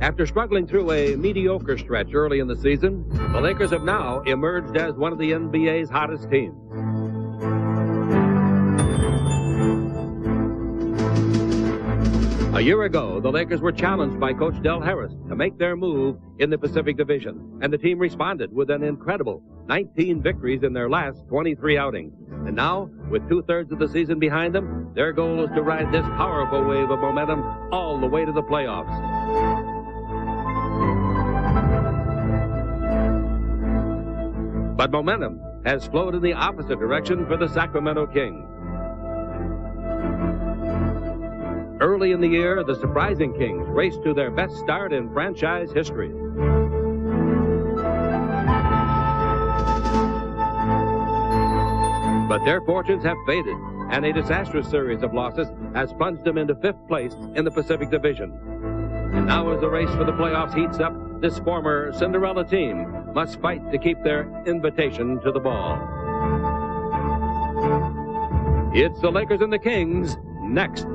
After struggling through a mediocre stretch early in the season, the Lakers have now emerged as one of the NBA's hottest teams. A year ago, the Lakers were challenged by Coach Del Harris to make their move in the Pacific Division, and the team responded with an incredible 19 victories in their last 23 outings. And now, with two-thirds of the season behind them, their goal is to ride this powerful wave of momentum all the way to the playoffs. But momentum has flowed in the opposite direction for the Sacramento Kings. Early in the year, the surprising Kings raced to their best start in franchise history. But their fortunes have faded, and a disastrous series of losses has plunged them into 5th place in the Pacific Division. And now as the race for the playoffs heats up, this former Cinderella team must fight to keep their invitation to the ball. It's the Lakers and the Kings next.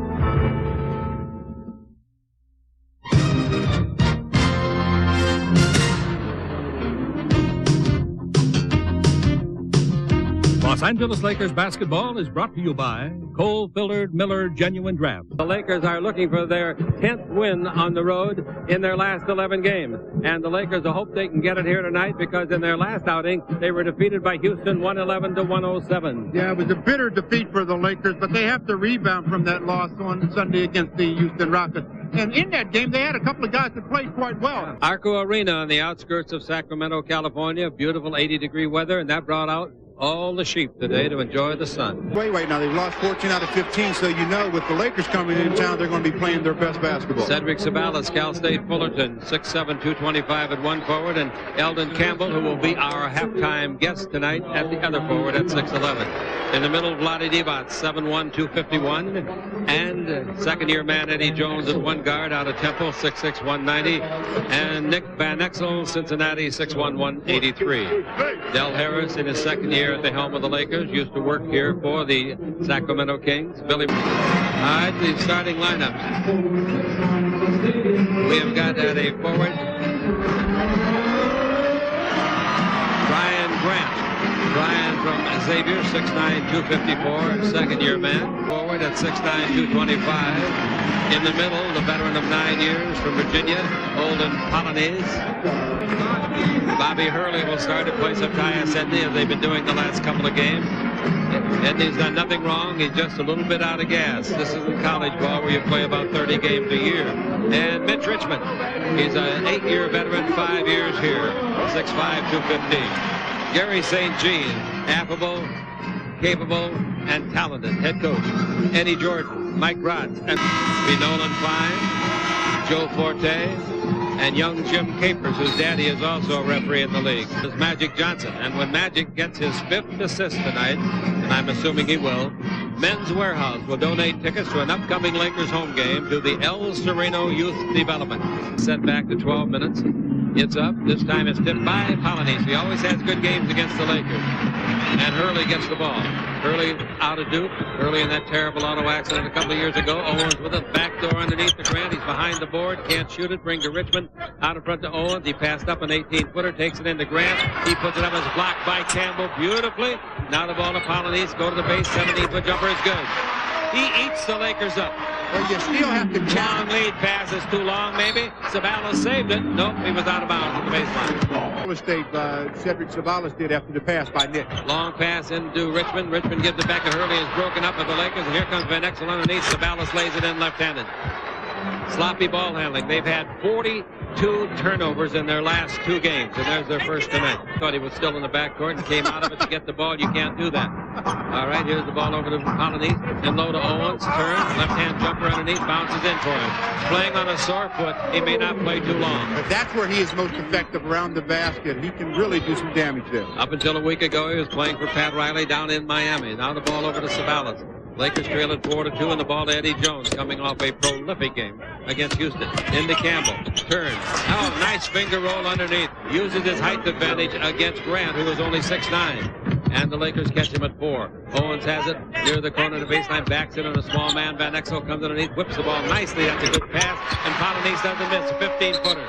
Los Angeles Lakers basketball is brought to you by Coal-Filtered Miller Genuine Draft. The Lakers are looking for their 10th win on the road in their last 11 games. And the Lakers hope they can get it here tonight because in their last outing, they were defeated by Houston 111-107. Yeah, it was a bitter defeat for the Lakers, but they have to rebound from that loss on Sunday against the Houston Rockets. And in that game, they had a couple of guys that played quite well. Arco Arena on the outskirts of Sacramento, California. Beautiful 80-degree weather, and that brought out all the sheep today to enjoy the sun. Wait, now they've lost 14 out of 15, so you know with the Lakers coming in town, they're going to be playing their best basketball. Cedric Sabalas, Cal State Fullerton, 6'7", 225 at one forward, and Eldon Campbell, who will be our halftime guest tonight at the other forward at 6'11". In the middle, Vlade Divac, 7'1", 251, and second-year man Eddie Jones at one guard out of Temple, 6'6", 190, and Nick Van Exel, Cincinnati, 6'1", 183. Del Harris in his second year at the helm of the Lakers, used to work here for the Sacramento Kings. Billy. All right, the starting lineups. We have got at a forward Brian Grant. Brian from Xavier, 6'9", 254, second-year man. Forward at 6'9", 225. In the middle, the veteran of 9 years from Virginia, Olden Polynice. Bobby Hurley will start in place of Tyus Edney, as they've been doing the last couple of games. Edney's done nothing wrong. He's just a little bit out of gas. This isn't college ball where you play about 30 games a year. And Mitch Richmond, he's an 8-year veteran, 5 years here, 6'5", 215. Gary St. Jean, affable, capable, and talented head coach. Eddie Jordan, Mike Rotz, and Nolan Fine, Joe Forte, and young Jim Capers, whose daddy is also a referee in the league. There's Magic Johnson, and when Magic gets his 5th assist tonight, and I'm assuming he will, Men's Warehouse will donate tickets to an upcoming Lakers home game to the El Sereno Youth Development. Set back to 12 minutes. It's up. This time it's tipped by Polynice. He always has good games against the Lakers. And Hurley gets the ball. Hurley out of Duke. Hurley in that terrible auto accident a couple of years ago. Owens with a backdoor underneath the Grant. He's behind the board. Can't shoot it. Bring to Richmond. Out in front to Owens. He passed up an 18-footer. Takes it into Grant. He puts it up as blocked by Campbell beautifully. Now the ball to Polynice. Go to the base. 17-foot jumper is good. He eats the Lakers up. Well, you still have to long lead pass is too long, maybe. Sabalas saved it. Nope, he was out of bounds at the baseline. State, Cedric Sabalas did after the pass by Nick. Long pass into Richmond. Richmond gives it back to Hurley. Is broken up by the Lakers, and here comes Van Exel underneath. Sabalas lays it in left-handed. Sloppy ball handling. They've had 42 turnovers in their last 2 games, and there's their first tonight. Thought he was still in the backcourt and came out of it to get the ball. You can't do that. All right, here's the ball over to Polynice, and low to Owens. Turns, left-hand jumper underneath, bounces in for him. Playing on a sore foot, he may not play too long. But that's where he is most effective, around the basket. He can really do some damage there. Up until a week ago, he was playing for Pat Riley down in Miami. Now the ball over to Sabalas. Lakers trail it 4-2, and the ball to Eddie Jones, coming off a prolific game against Houston. Into Campbell. Turns. Oh, nice finger roll underneath. Uses his height advantage against Grant, who is only 6'9". and the Lakers catch him at 4. Owens has it near the corner of the baseline, backs it on a small man. Van Exel comes underneath, whips the ball nicely. That's a good pass, and Polynice doesn't miss. A 15-footer.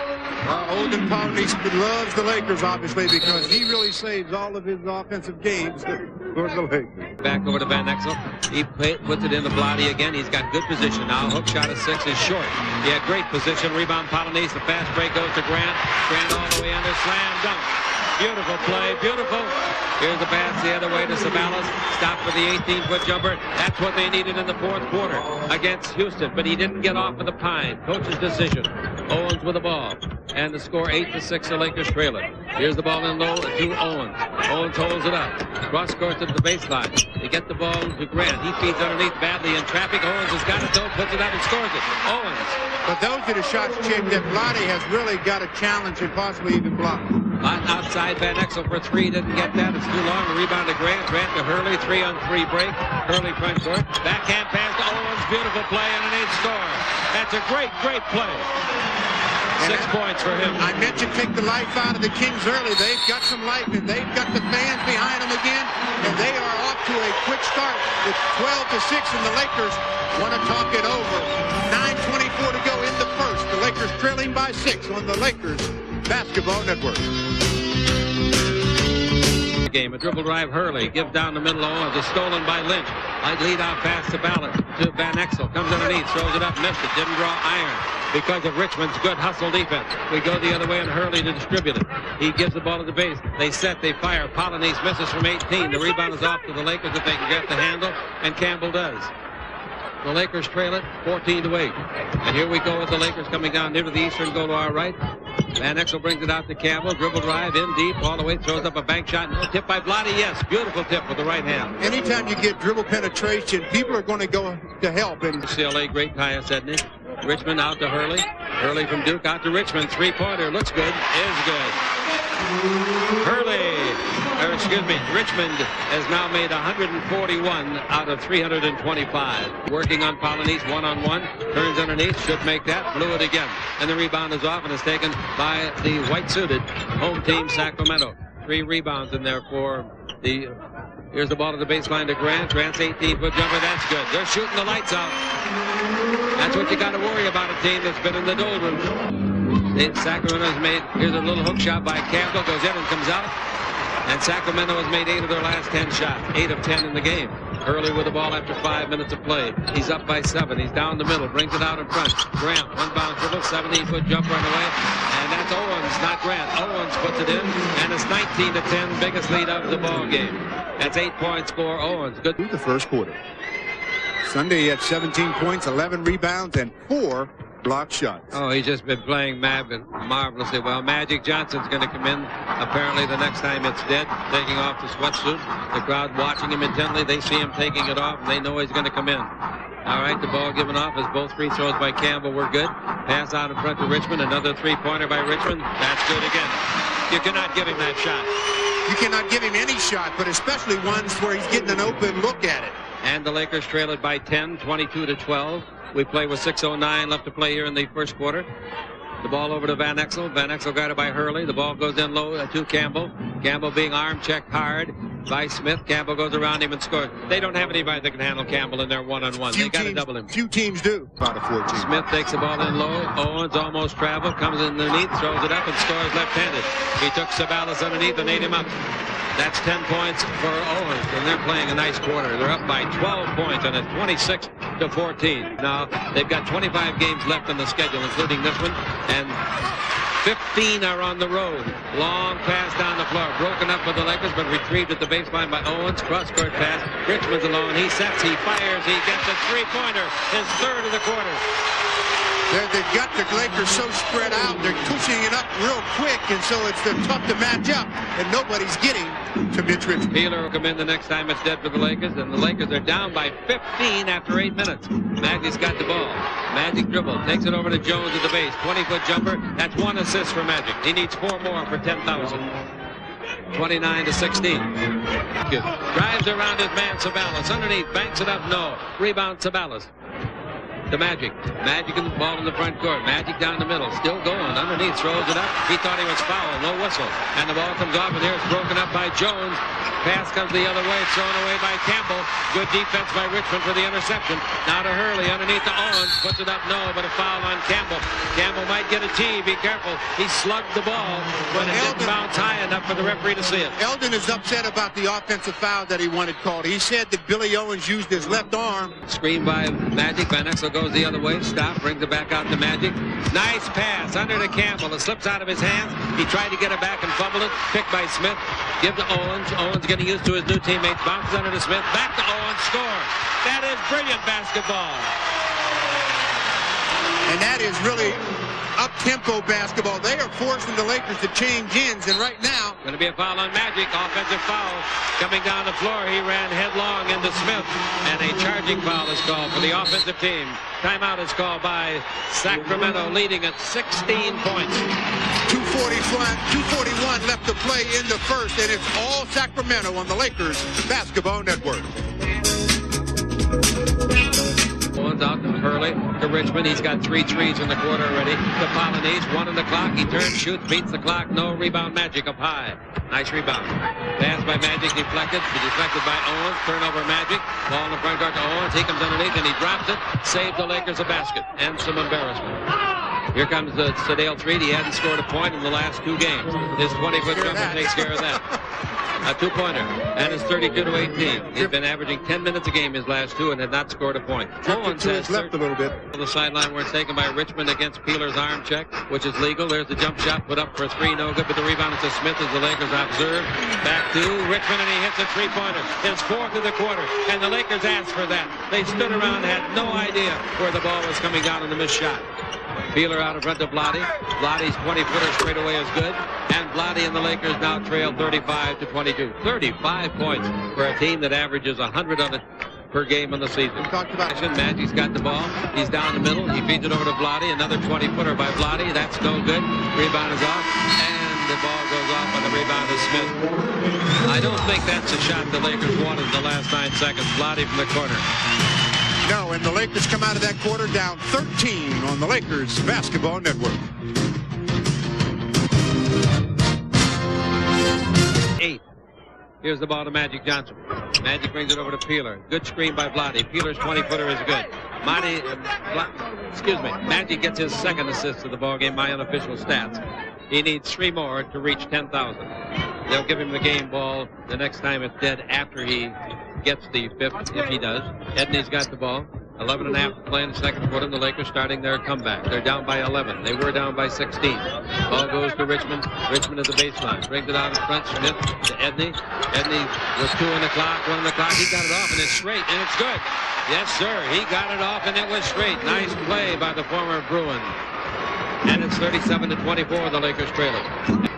Olden Polynice loves the Lakers, obviously, because he really saves all of his offensive games for the Lakers. Back over to Van Exel. He puts it in the Blotti again. He's got good position now. Hook shot of 6 is short. He had great position. Rebound Polynice. The fast break goes to Grant. Grant all the way under. Slam dunk. Beautiful play. Beautiful. Here's the pass the other way to Sabalas. Stop for the 18-foot jumper. That's what they needed in the fourth quarter against Houston. But he didn't get off of the pine. Coach's decision. Owens with the ball. And the score 8-6. The Lakers trail it. Here's the ball in low to Owens. Owens holds it up. Cross court to the baseline. They get the ball to Grant. He feeds underneath badly in traffic. Owens has got it though. Puts it out and scores it. Owens. But those are the shots, Jim, that Blotti has really got a challenge and possibly even block. Outside Van Exel for 3. Didn't get that. It's too long. Rebound to Grant. Grant to Hurley. 3-on-3 break. Hurley front court. Backhand pass to Owens. Beautiful play and an 8 score. That's a great, great play. 6 points for him. I mentioned take the life out of the Kings early. They've got some life, and they've got the fans behind them again, and they are off to a quick start. It's 12-6, and the Lakers want to talk it over. 9:24 to go in the first. The Lakers trailing by 6 on the Lakers Basketball Network. Game. A dribble drive. Hurley gives down the middle. Owens is stolen by Lynch. Lead off pass to Van Exel. Comes underneath. Throws it up. Missed it. Didn't draw iron because of Richmond's good hustle defense. We go the other way and Hurley to distribute it. He gives the ball to the base. They set. They fire. Polynice misses from 18. The rebound is off to the Lakers if they can get the handle, and Campbell does. The Lakers trail it 14-8. And here we go with the Lakers coming down near to the eastern goal to our right. Van Exel brings it out to Campbell. Dribble drive in deep all the way. Throws up a bank shot. No tip by Blotti. Yes, beautiful tip with the right hand. Anytime you get dribble penetration, people are going to go to help. And UCLA great Tyus Edney. Richmond out to Hurley. Hurley from Duke out to Richmond. 3-pointer. Looks good. Is good. Richmond has now made 141 out of 325. Working on Polynice one-on-one. Turns underneath. Should make that. Blew it again. And the rebound is off and is taken by the white-suited home team Sacramento. 3 rebounds in there for the... Here's the ball to the baseline to Grant. Grant's 18-foot jumper. That's good. They're shooting the lights out. That's what you got to worry about, a team that's been in the doldrums. Sacramento's made, here's a little hook shot by Campbell, goes in and comes out. And Sacramento has made 8 of their last 10 shots, 8 of 10 in the game. Hurley with the ball after 5 minutes of play. He's up by 7. He's down the middle, brings it out in front. Grant, one-bound dribble, 17-foot jumper on the way. And that's Owens, not Grant. Owens puts it in, and it's 19-10, biggest lead of the ball game. That's 8-point score. Owens, good. The first quarter. Sunday had 17 points, 11 rebounds, and 4 block shots. Oh, he's just been playing marvelously well. Magic Johnson's going to come in apparently the next time it's dead, taking off the sweatsuit. The crowd watching him intently. They see him taking it off, and they know he's going to come in. All right, the ball given off as both free throws by Campbell were good. Pass out in front to Richmond. Another 3-pointer by Richmond. That's good again. You cannot give him that shot. You cannot give him any shot, but especially ones where he's getting an open look at it. And the Lakers trail it by 10, 22-12. We play with 6:09 left to play here in the first quarter. The ball over to Van Exel. Van Exel guarded by Hurley. The ball goes in low to Campbell. Campbell being arm-checked hard by Smith. Campbell goes around him and scores. They don't have anybody that can handle Campbell in their one-on-one. They got to double him. Few teams do. About a 14. Smith takes the ball in low. Owens almost traveled. Comes underneath, throws it up, and scores left-handed. He took Sabalas underneath and ate him up. That's 10 points for Owens, and they're playing a nice quarter. They're up by 12 points, and it's 26-14. Now, they've got 25 games left on the schedule, including this one, and 15 are on the road. Long pass down the floor. Broken up for the Lakers, but retrieved at the baseline by Owens. Cross-court pass. Richmond's alone. He sets, he fires, he gets a 3-pointer. His third of the quarter. They've got the Lakers so spread out. They're pushing it up real quick, and so it's tough to match up, and nobody's getting to Mitch Richmond. Peeler will come in the next time it's dead for the Lakers, and the Lakers are down by 15 after 8 minutes. Magic's got the ball. Magic dribble. Takes it over to Jones at the base. 20-foot jumper. That's 1 assist for Magic. He needs 4 more for 10,000. 29-16. Drives around his man, Sabalas. Underneath, banks it up, no. Rebound, Sabalas. to Magic. Magic in the ball in the front court. Magic down the middle. Still going. Underneath. Throws it up. He thought he was fouled. No whistle. And the ball comes off, and here it's broken up by Jones. Pass comes the other way. It's thrown away by Campbell. Good defense by Richmond for the interception. Now to Hurley underneath to Owens. Puts it up. No, but a foul on Campbell. Campbell might get a tee. Be careful. He slugged the ball, but it didn't bounce high enough for the referee to see it. Eldon is upset about the offensive foul that he wanted called. He said that Billy Owens used his left arm. Screen by Magic. Van Exel goes the other way. Stop. Brings it back out to Magic. Nice pass under to Campbell. It slips out of his hands. He tried to get it back and fumbled it. Picked by Smith. Give to Owens. Owens getting used to his new teammates. Bounces under to Smith. Back to Owens. Score. That is brilliant basketball. And that is really up-tempo basketball. They are forcing the Lakers to change ends, and right now... Going to be a foul on Magic. Offensive foul. Coming down the floor, he ran headlong into Smith, and a charging foul is called for the offensive team. Timeout is called by Sacramento, leading at 16 points. 2:41 left to play in the first, and it's all Sacramento on the Lakers Basketball Network. Owens out to Hurley to Richmond. He's got 3 threes in the quarter already. To Polonese, 1 on the clock. He turns, shoots, beats the clock. No rebound. Magic up high. Nice rebound. Pass by Magic, deflected. Deflected by Owens. Turnover Magic. Ball in the front court to Owens. He comes underneath and he drops it. Saved the Lakers a basket and some embarrassment. Here comes the Sedale Treat. He hadn't scored a point in the last 2 games. His 20-foot jumper takes care of that. A 2-pointer, and it's 32-18. He's been averaging 10 minutes a game his last 2 and had not scored a point. Owens has left a little bit. The sideline where it's taken by Richmond against Peeler's arm check, which is legal. There's the jump shot put up for 3, no good, but the rebound is to Smith as the Lakers observe. Back to Richmond, and he hits a 3-pointer. His 4th of the quarter, and the Lakers asked for that. They stood around, had no idea where the ball was coming down on the missed shot. Peeler out in front of Vlade. Vlade's 20-footer straight away is good. And Vlade and the Lakers now trail 35-22. 35 points for a team that averages 100 on it per game in the season. Magic's got the ball. He's down the middle. He feeds it over to Vlade. Another 20-footer by Vlade. That's no good. Rebound is off. And the ball goes off on the rebound of Smith. I don't think that's a shot the Lakers wanted in the last 9 seconds. Vlade from the corner. No, and the Lakers come out of that quarter down 13 on the Lakers Basketball Network. 8. Here's the ball to Magic Johnson. Magic brings it over to Peeler. Good screen by Vlade. Peeler's 20-footer is good. Magic gets his 2nd assist of the ball game by unofficial stats. He needs 3 more to reach 10,000. They'll give him the game ball the next time it's dead after he gets the 5th, if he does. Edney's got the ball. 11.5 to play in the second quarter. The Lakers starting their comeback. They're down by 11. They were down by 16. Ball goes to Richmond. Richmond at the baseline. Brings it out in front. Smith to Edney. Edney with 2 on the clock, 1 on the clock. He got it off, and it's straight, and it's good. Yes, sir. He got it off, and it was straight. Nice play by the former Bruin. And it's 37-24. The Lakers trail it.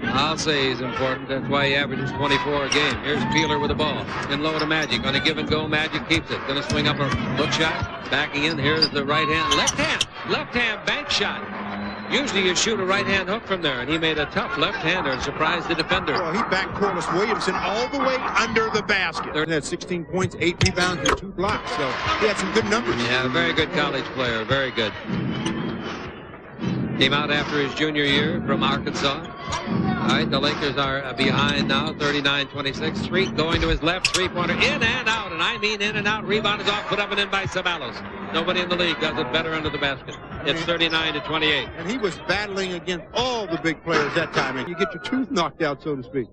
I'll say he's important. That's why he averages 24 a game. Here's Peeler with the ball. In low to Magic. On a give and go, Magic keeps it. Going to swing up a hook shot. Backing in. Here's the right hand. Left hand bank shot. Usually you shoot a right hand hook from there, and he made a tough left-hander and surprised the defender. Well, he backed Corliss Williamson all the way under the basket. He had 16 points, 8 rebounds, and 2 blocks. So he had some good numbers. Yeah, a very good college player. Very good. Came out after his junior year from Arkansas. All right, the Lakers are behind now, 39-26. Street going to his left, 3-pointer, in and out, and I mean in and out. Rebound is off, put up and in by Ceballos. Nobody in the league does it better under the basket. It's 39-28. And he was battling against all the big players that time, and you get your tooth knocked out, so to speak.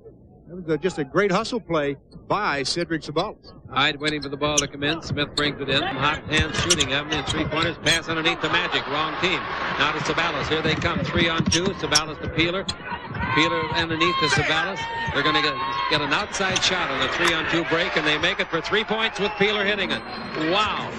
That was just a great hustle play by Cedric Ceballos. Hyde waiting for the ball to come in. Smith brings it in. Hot hand shooting. Evans 3-pointers. Pass underneath to Magic. Wrong team. Now to Ceballos. Here they come. 3-on-2. Ceballos to Peeler. Peeler underneath to Ceballos. They're going to get an outside shot on a 3-on-2 break, and they make it for 3 points with Peeler hitting it. Wow.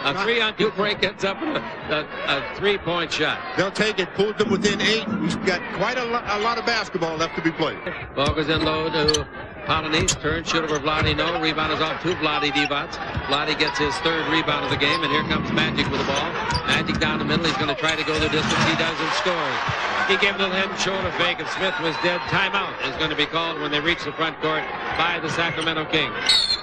A 3-on-2 break ends up with a 3-point shot. They'll take it. Pulled them within 8. He's got quite a lot of basketball left to be played. Ball goes in low to Polonese. Turn, shoot over Vlade. No. Rebound is off to Vlade Divac. Vlade gets his 3rd rebound of the game, and here comes Magic with the ball. Magic down the middle. He's going to try to go the distance. He does and scores. He gave him a little head and shoulder fake, and Smith was dead. Timeout is going to be called when they reach the front court by the Sacramento Kings.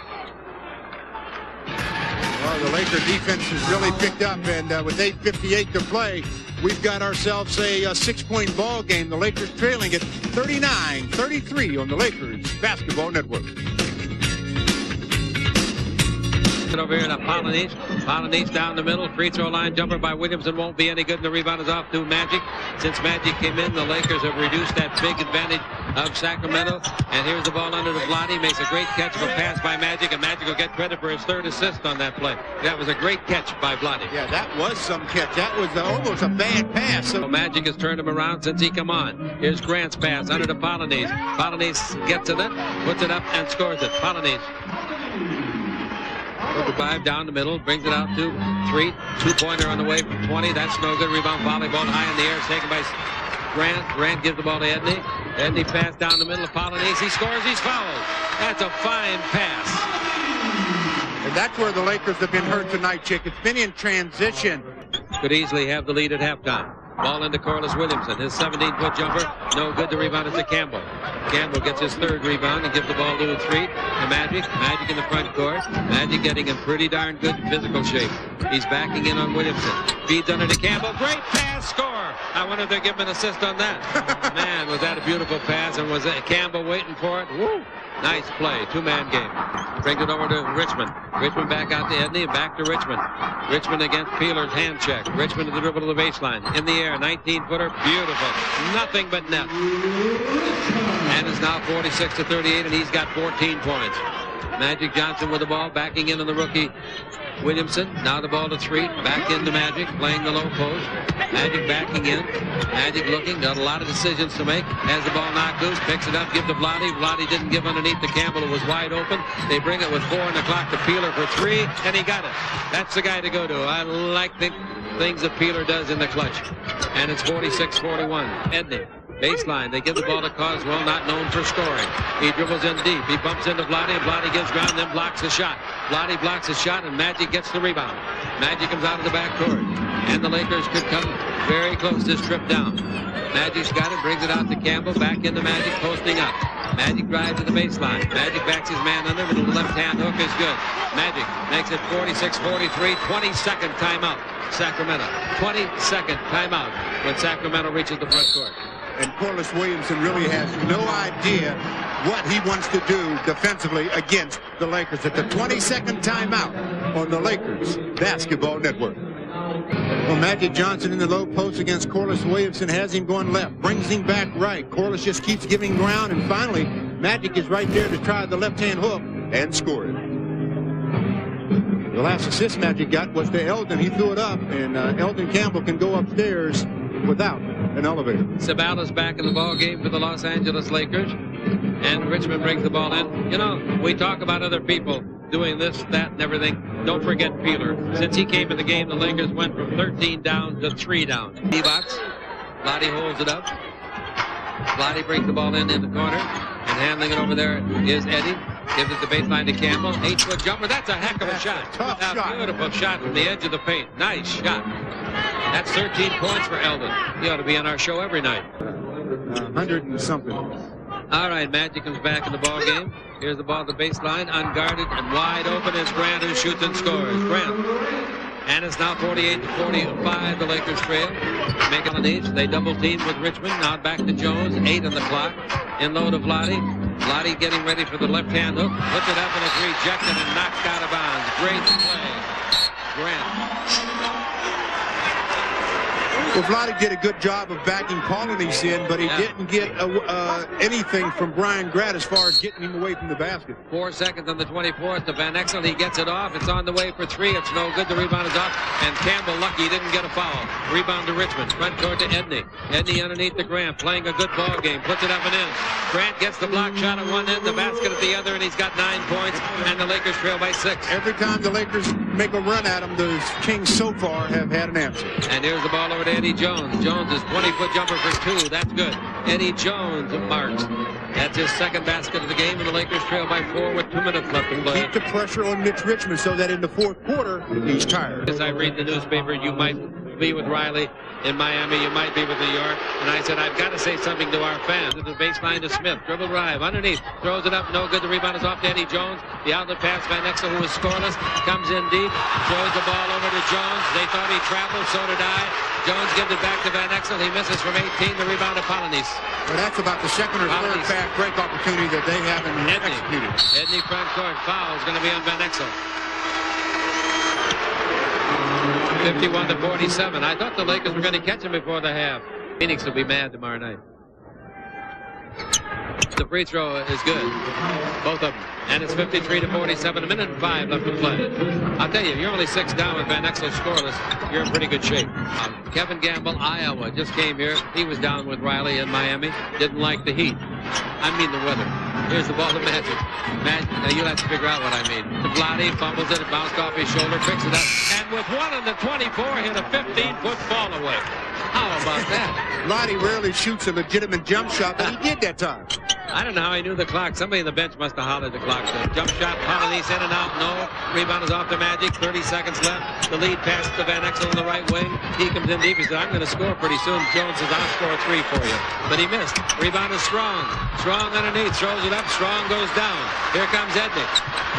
Well, The Laker defense has really picked up, and with 8:58 to play, we've got ourselves a 6-point ball game. The Lakers trailing at 39-33 on the Lakers Basketball Network. Over here to Polonese. Polonese down the middle. Free throw line jumper by Williamson won't be any good. And the rebound is off to Magic. Since Magic came in, the Lakers have reduced that big advantage of Sacramento. And here's the ball under to Vlade. Makes a great catch of a pass by Magic. And Magic will get credit for his 3rd assist on that play. That was a great catch by Vlade. Yeah, that was some catch. That was almost a bad pass. So Magic has turned him around since he come on. Here's Grant's pass under to Polonese. Polonese gets it, puts it up, and scores it. Polonese. 5 down the middle, brings it out to 3. 2-pointer on the way from 20. That's no good. Rebound volleyball high in the air, taken by Grant. Grant gives the ball to Edney. Edney pass down the middle of Polonese. He scores. He's fouled. That's a fine pass. And that's where the Lakers have been hurt tonight, Chick. It's been in transition. Could easily have the lead at halftime. Ball into Corliss Williamson. His 17-foot jumper. No good. The rebound is to Campbell. Campbell gets his 3rd rebound and gives the ball to Threet. To Magic. Magic in the front court. Magic getting in pretty darn good physical shape. He's backing in on Williamson. Feeds under to Campbell. Great pass. Score. I wonder if they're giving an assist on that. Man, was that a beautiful pass. And was Campbell waiting for it? Woo! Nice play. 2-man game. Brings it over to Richmond. Richmond back out to Edney and back to Richmond. Richmond against Peeler's hand check. Richmond to the dribble to the baseline. In the air. 19-footer. Beautiful. Nothing but net. And it's now 46-38, and he's got 14 points. Magic Johnson with the ball, backing in on the rookie Williamson. Now the ball to Threet. Back into Magic, playing the low post. Magic backing in. Magic looking. Got a lot of decisions to make. Has the ball knocked loose. Picks it up. Give to Vlade. Vlade didn't give underneath to Campbell. It was wide open. They bring it with 4 on the clock to Peeler for 3, and he got it. That's the guy to go to. I like the things that Peeler does in the clutch. And it's 46-41. Edney. Baseline, they give the ball to Coswell, not known for scoring. He dribbles in deep. He bumps into Vlade, and Vlade gives ground, then blocks the shot. Vlade blocks the shot, and Magic gets the rebound. Magic comes out of the backcourt, and the Lakers could come very close this trip down. Magic's got it, brings it out to Campbell, back into Magic, posting up. Magic drives to the baseline. Magic backs his man under, but the left-hand hook is good. Magic makes it 46-43, 22nd timeout, Sacramento. 22nd timeout when Sacramento reaches the front court. And Corliss Williamson really has no idea what he wants to do defensively against the Lakers at the 22nd timeout on the Lakers Basketball Network. Well, Magic Johnson in the low post against Corliss Williamson has him going left, brings him back right. Corliss just keeps giving ground, and finally, Magic is right there to try the left-hand hook and score it. The last assist Magic got was to Eldon. He threw it up, and Eldon Campbell can go upstairs without an elevator. Sabala's back in the ball game for the Los Angeles Lakers, and Richmond brings the ball in. You know, we talk about other people doing this, that, and everything. Don't forget Peeler. Since he came in the game, the Lakers went from 13 down to 3 down. Divac. Vlade holds it up. Vlade brings the ball in the corner, and handling it over there is Eddie. Gives it the baseline to Campbell. 8-foot jumper. That's a heck of a shot. Tough shot. Beautiful shot from the edge of the paint. Nice shot. That's 13 points for Eldon. He ought to be on our show every night. 100 and something. All right, Magic comes back in the ball game. Here's the ball at the baseline, unguarded and wide open as Grant, who shoots and scores. Grant. And it's now 48-45. The Lakers trail. Making an each. They double team with Richmond. Now back to Jones. 8 on the clock. In low to Vlade. Vlade getting ready for the left-hand hook. Puts it up and it's rejected and knocked out of bounds. Great play. Grant. Well, Vlade did a good job of backing Polonese in, but he didn't get anything from Brian Grant as far as getting him away from the basket. 4 seconds on the 24th to Van Exel. He gets it off. It's on the way for 3. It's no good. The rebound is off. And Campbell lucky he didn't get a foul. Rebound to Richmond. Front court to Edney. Edney underneath the Grant, playing a good ball game. Puts it up and in. Grant gets the block shot at one end, the basket at the other, and he's got 9 points. And the Lakers trail by 6. Every time the Lakers make a run at him, the Kings so far have had an answer. And here's the ball over to Eddie Jones. Jones is 20-foot jumper for 2. That's good. Eddie Jones marks. That's his second basket of the game, and the Lakers trail by 4 with 2 minutes left to play. Keep the pressure on Mitch Richmond so that in the fourth quarter, he's tired. As I read the newspaper, you might be with Riley in Miami. You might be with New York. And I said, I've got to say something to our fans. To the baseline to Smith. Dribble drive underneath. Throws it up. No good. The rebound is off to Eddie Jones. The outlet pass, Van Exel, who was scoreless, comes in deep. Throws the ball over to Jones. They thought he traveled. So did I. Jones gives it back to Van Exel. He misses from 18. The rebound to Polynice. Well, that's about the second or third fast break opportunity that they haven't executed. Edney front court. Foul is going to be on Van Exel. 51-47. I thought the Lakers were going to catch him before the half. Phoenix will be mad tomorrow night. The free throw is good. Both of them. And it's 53-47. A minute and 5 left to play. I'll tell you, you're only 6 down with Van Exel scoreless. You're in pretty good shape. Kevin Gamble, Iowa, just came here. He was down with Riley in Miami. Didn't like the heat. I mean the weather. Here's the ball to Magic. Now you'll have to figure out what I mean. Vlade fumbles it. It bounced off his shoulder. Picks it up. And with 1 on the 24, hit a 15-foot fall away. How about that? Vlade rarely shoots a legitimate jump shot, but he did that time. I don't know how he knew the clock. Somebody on the bench must have hollered the clock. So jump shot, Polynice in and out. No. Rebound is off to Magic. 30 seconds left. The lead pass to Van Exel on the right wing. He comes in deep. He said, I'm going to score pretty soon. Jones says, I'll score 3 for you. But he missed. Rebound is Strong. Strong underneath. Throws it up. Strong goes down. Here comes Edney.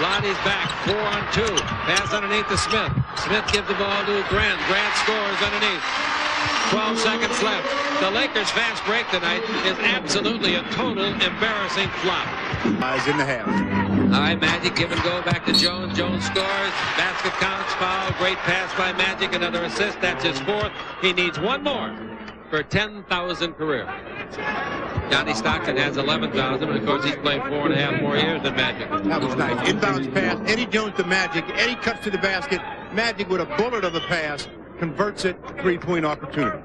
Vlade's back. 4 on 2. Pass underneath to Smith. Smith gives the ball to Grant. Grant scores underneath. 12 seconds left. The Lakers' fast break tonight is absolutely a total embarrassing flop. Eyes in the half. All right, Magic give and go back to Jones. Jones scores. Basket counts. Foul. Great pass by Magic. Another assist. That's his 4th. He needs 1 more for 10,000 career. Johnny Stockton has 11,000, but of course he's played 4.5 more years than Magic. That was nice. Inbounds pass. Eddie Jones to Magic. Eddie cuts to the basket. Magic with a bullet of the pass converts it. 3-point opportunity.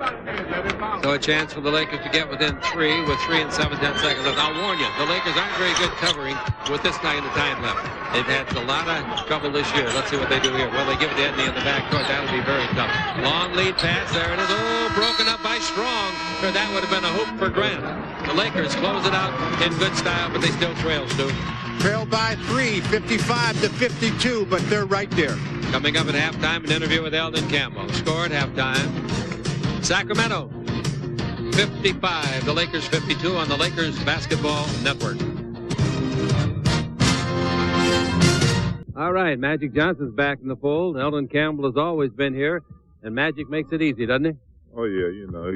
So a chance for the Lakers to get within 3 with 3 and 7/10 seconds left. I'll warn you, the Lakers aren't very good covering with this kind of time left. They've had a lot of trouble this year. Let's see what they do here. Well, they give it to Edney in the backcourt. That'll be very tough. Long lead pass. There it is. Oh, broken up by Strong. Or that would have been a hoop for Grant. The Lakers close it out in good style, but they still trail, Stu. Trail by 3, 55-52, but they're right there. Coming up at halftime, an interview with Eldon Campbell. Score at halftime. Sacramento 55, the Lakers 52 on the Lakers Basketball Network. All right, Magic Johnson's back in the fold. Eldon Campbell has always been here, and Magic makes it easy, doesn't he? Oh yeah, you know,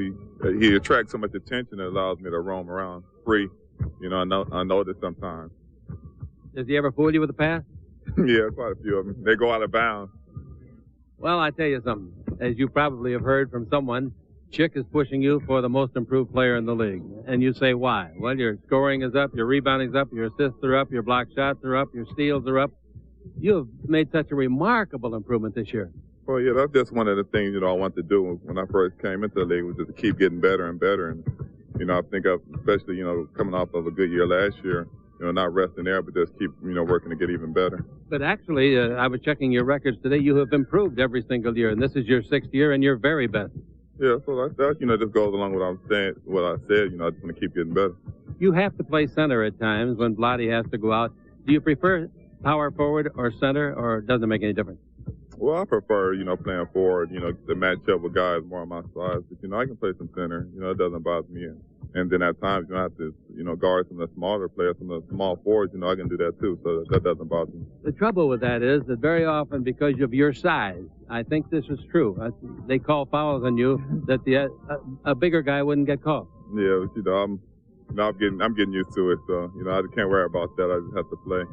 he attracts so much attention that allows me to roam around free. You know, I notice sometimes. Does he ever fool you with a pass? Yeah, quite a few of them. They go out of bounds. Well, I tell you something. As you probably have heard from someone, Chick is pushing you for the most improved player in the league. And you say, why? Well, your scoring is up, your rebounding is up, your assists are up, your block shots are up, your steals are up. You have made such a remarkable improvement this year. Well, yeah, that's just one of the things, you know, I wanted to do when I first came into the league was just to keep getting better and better. And, you know, I think especially, you know, coming off of a good year last year, you know, not resting there, but just keep, you know, working to get even better. But actually, I was checking your records today. You have improved every single year, and this is your 6th year and your very best. Yeah, so that, you know, just goes along with what I said. You know, I just want to keep getting better. You have to play center at times when Vlade has to go out. Do you prefer power forward or center, or does it make any difference? Well, I prefer, you know, playing forward, you know, to match up with guys more on my size. But, you know, I can play some center. You know, it doesn't bother me. And then at times, you know, I have to, you know, guard some of the smaller players, some of the small forwards. You know, I can do that too. So that doesn't bother me. The trouble with that is that very often, because of your size, I think this is true. They call fouls on you that a bigger guy wouldn't get called. Yeah, but, you know, I'm getting used to it. So, you know, I can't worry about that. I just have to play.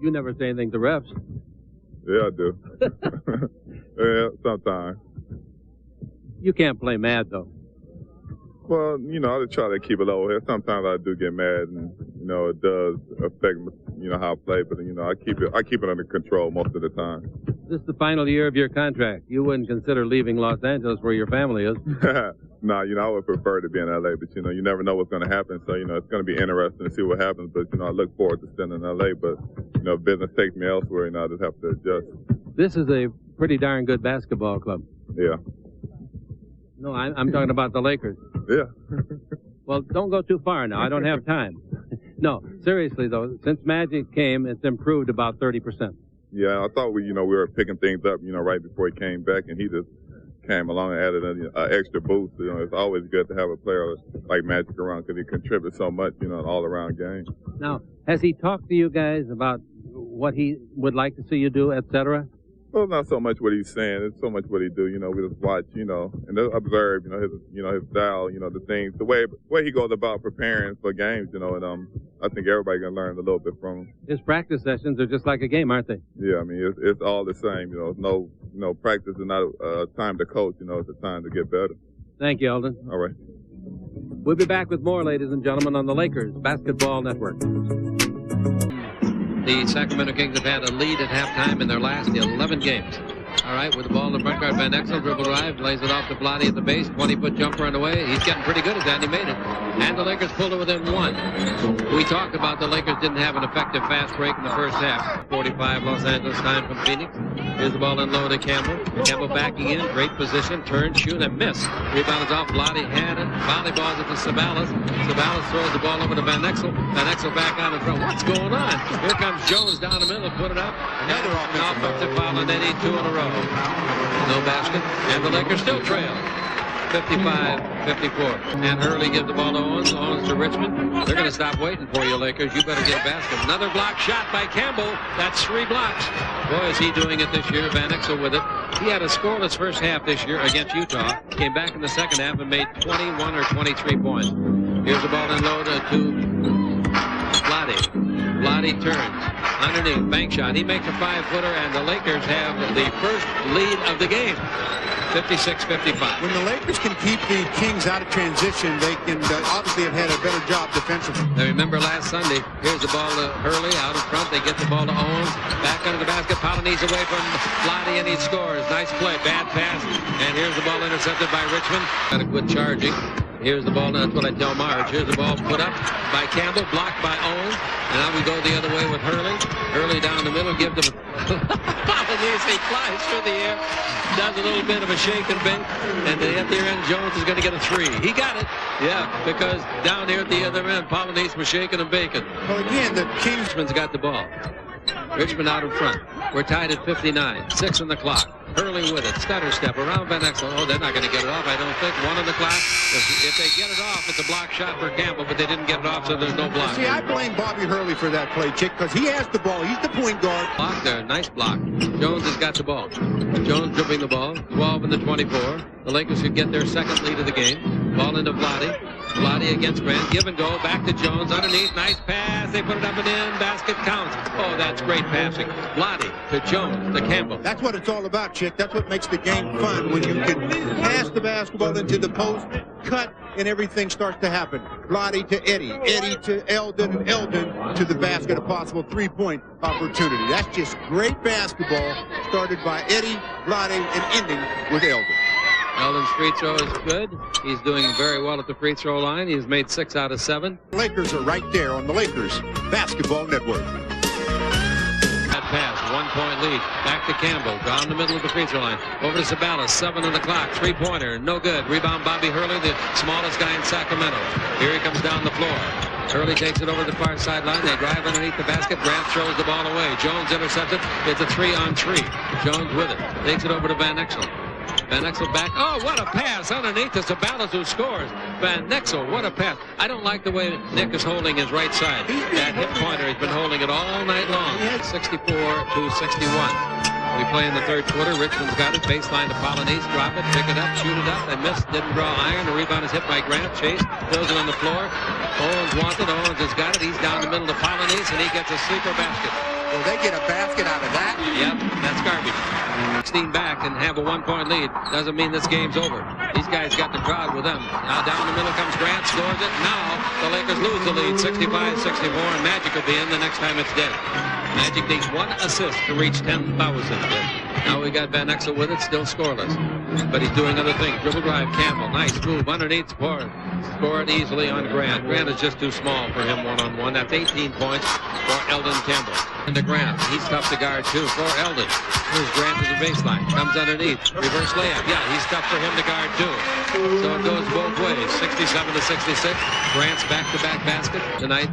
You never say anything to refs. Yeah, I do. Yeah, sometimes. You can't play mad, though. Well, you know, I try to keep it low here. Sometimes I do get mad, and, you know, it does affect, you know, how I play. But, you know, I keep it under control most of the time. This is the final year of your contract. You wouldn't consider leaving Los Angeles where your family is. No, you know, I would prefer to be in L.A., but, you know, you never know what's going to happen. So, you know, it's going to be interesting to see what happens. But, you know, I look forward to staying in L.A., but, you know, if business takes me elsewhere, you know, I just have to adjust. This is a pretty darn good basketball club. Yeah. No, I'm talking about the Lakers. Yeah. Well, don't go too far now. I don't have time. No, seriously, though, since Magic came, it's improved about 30%. Yeah, I thought we were picking things up, you know, right before he came back, and he just came along and added an extra boost. You know, it's always good to have a player like Magic around because he contributes so much, you know, in all-around game. Now, has he talked to you guys about what he would like to see you do, etc.? Well, not so much what he's saying. It's so much what he do. You know, we just watch, you know, and observe, you know, his style, you know, the things, the way he goes about preparing for games, you know, and I think everybody can learn a little bit from him. His practice sessions are just like a game, aren't they? Yeah, I mean, it's all the same. You know, no practice is not a time to coach. You know, it's a time to get better. Thank you, Eldon. All right. We'll be back with more, ladies and gentlemen, on the Lakers Basketball Network. The Sacramento Kings have had a lead at halftime in their last 11 games. All right, with the ball in the front guard, Van Exel, dribble drive, lays it off to Vlade at the base, 20-foot jumper on the way. He's getting pretty good at that, and he made it. And the Lakers pulled it within one. We talked about the Lakers didn't have an effective fast break in the first half. 45 Los Angeles time from Phoenix. Here's the ball in low to Campbell. Campbell backing in, great position, turn, shoot, and miss. Rebound is off, Vlade had it. Volleyballs it to Sabalas. Sabalas throws the ball over to Van Exel. Van Exel back on in front. What's going on? Here comes Jones down the middle, put it up. Another offensive foul, and then 2 in a row. No basket, and the Lakers still trail 55-54. And Hurley gives the ball to Owens. Owens to Richmond. They're going to stop waiting for you, Lakers. You better get a basket. Another block shot by Campbell. That's 3 blocks. Boy, is he doing it this year. Van Exel with it. He had a scoreless first half this year against Utah. Came back in the second half and made 21 or 23 points. Here's the ball in low to Vlade. Vlade turns underneath, bank shot. He makes a 5-footer, and the Lakers have the first lead of the game, 56-55. When the Lakers can keep the Kings out of transition, they can obviously have had a better job defensively. Now remember last Sunday, here's the ball to Hurley out in front. They get the ball to Owens. Back under the basket. Polonese away from Vlade, and he scores. Nice play. Bad pass. And here's the ball intercepted by Richmond. Got a good charging. Here's the ball. That's what I tell Marge. Here's the ball put up by Campbell, blocked by Owens. And now we go the other way with Hurley. Hurley down the middle, give them Polonese. He flies through the air, does a little bit of a shake and bake, and at the end, Jones is going to get a 3. He got it. Yeah, because down here at the other end, Polonese was shaking and baking. Well, again, the Kingsman's got the ball. Richmond out in front. We're tied at 59. 6 on the clock. Hurley with it. Stutter step around Van Exel. Oh, they're not going to get it off, I don't think. 1 on the clock. If they get it off, it's a block shot for Campbell, but they didn't get it off, so there's no block. See, I blame Bobby Hurley for that play, Chick, because he has the ball. He's the point guard. Block there. Nice block. Jones has got the ball. Jones dribbling the ball. 12 in the 24. The Lakers should get their second lead of the game. Ball into Vlade. Vlade against Grant. Give and go. Back to Jones. Underneath. Nice pass. They put it up and in. Basket counts. Oh, that's great passing. Vlade to Jones to Campbell. That's what it's all about, Chick. That's what makes the game fun, when you can pass the basketball into the post, cut, and everything starts to happen. Vlade to Eddie. Eddie to Eldon. And Eldon to the basket. A possible 3-point opportunity. That's just great basketball, started by Eddie, Vlade, and ending with Eldon. Eldon's free throw is good. He's doing very well at the free throw line. He's made 6 out of 7. Lakers are right there on the Lakers Basketball Network. That pass, 1-point lead. Back to Campbell, down the middle of the free throw line. Over to Sabalas, 7 on the clock. 3-pointer, no good. Rebound Bobby Hurley, the smallest guy in Sacramento. Here he comes down the floor. Hurley takes it over to the far sideline. They drive underneath the basket. Grant throws the ball away. Jones intercepts it. It's a 3-on-3. Jones with it. Takes it over to Van Exel. Van Exel back. Oh, what a pass underneath to Sabalas, who scores. Van Exel, what a pass. I don't like the way Nick is holding his right side. That hip pointer, he's been holding it all night long. 64-61. We play in the third quarter. Richmond's got it. Baseline to Polonese. Drop it, pick it up, shoot it up. They missed. Didn't draw iron. The rebound is hit by Grant. Chase throws it on the floor. Owens wants it. Owens has got it. He's down the middle to Polonese, and he gets a sleeper basket. Well, they get a basket out of that. Yep, that's garbage. 16 back and have a 1-point lead. Doesn't mean this game's over. These guys got the crowd with them. Now down the middle comes Grant, scores it. Now the Lakers lose the lead, 65-64, and Magic will be in the next time it's dead. Magic needs 1 assist to reach 10,000. Now we got Van Exel with it, still scoreless. But he's doing other things. Dribble drive, Campbell, nice move underneath, score it easily on Grant. Grant is just too small for him one-on-one. That's 18 points for Eldon Campbell. Into Grant, he's tough to guard too for Eldon. Here's Grant to the baseline, comes underneath, reverse layup. Yeah, he's tough for him to guard too. So it goes both ways, 67-66. Grant's back-to-back basket tonight.